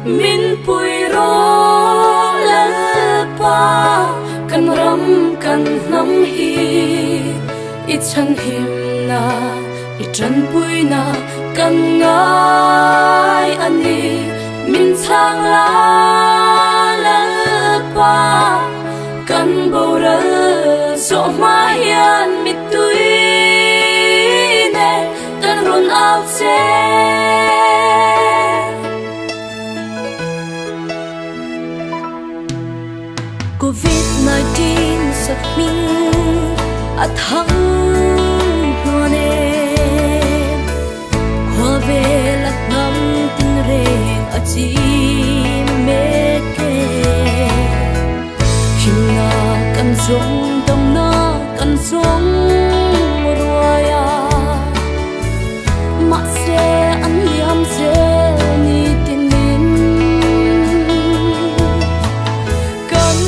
min pui ro la pa kan ram kan nam hi I chan him na I chan pui na kan ngai ani min chang la la pa kan bo ra so ma hian mi tui ne kan run out se COVID-19 sat min at hang nuane kwa velat ngam tin reng a chi me ke himna kan zong dam na kan zong ruaya ma se an liam se ni tin min kan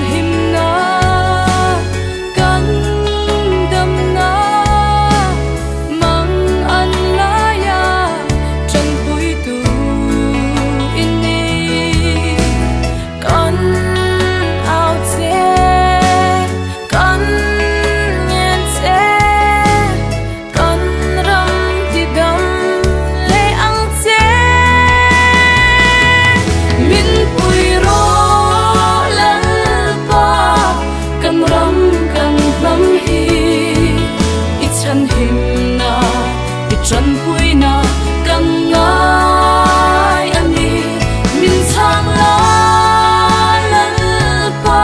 himna kan dam na mang an laya chan pui tu inni kan out se kan nyen se kan ram ti dam le ang se min pui ro la pa kan ram kan lam hi I chan him na I chan pui na kan ngai ani min chang la la pa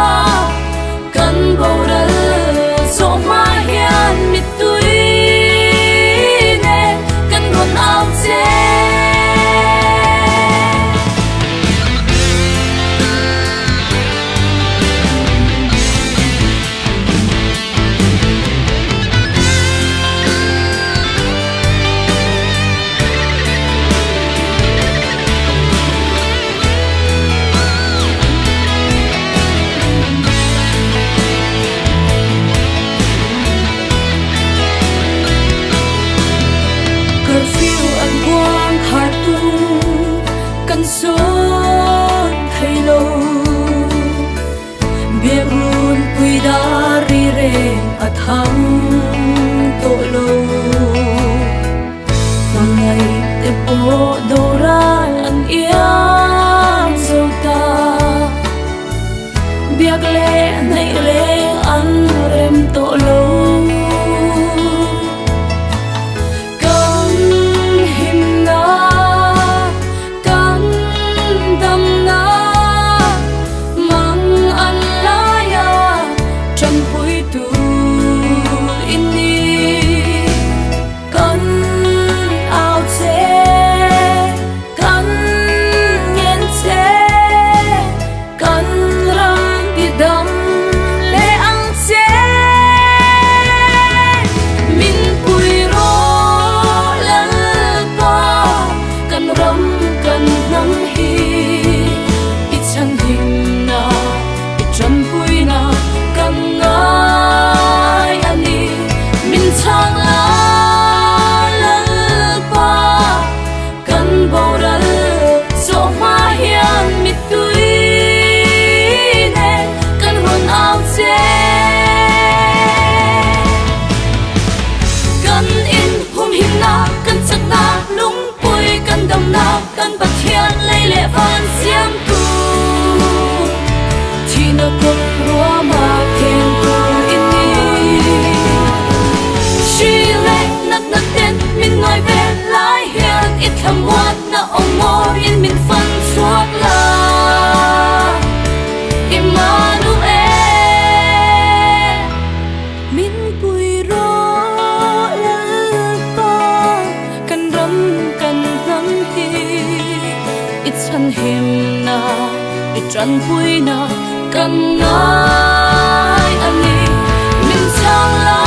kan bo ra so ma hian mi tui ne kan ron out se curfew an buang khar tu kan son thei lo bia run pui da ri reng a thang to lo ngai te po do ra an iang zo ta biak le nei le an rem to lo kan him na kan dam na mang an laya chan pui tu inni kan out se kan nyen se kan ram ti dam le ang se min pui ro la pa kan ram kan nam hi I chan him na I chan pui na kan ngai ani min chang la la pa kan bo ra so ma hian mi tui ne kan run out se kan in hum him na kan chak na lung pui kan dam na kan bat hian lei le van siam tu thina kon rua ma ken tu inni shi le nak nak ten min ngoi ve lai hian it tham wat na ong mo in min fan suak la Emmanuel min pui ro la pa kan ram kan nam hi I chan him na I chan pui na kan ngai ani min chang la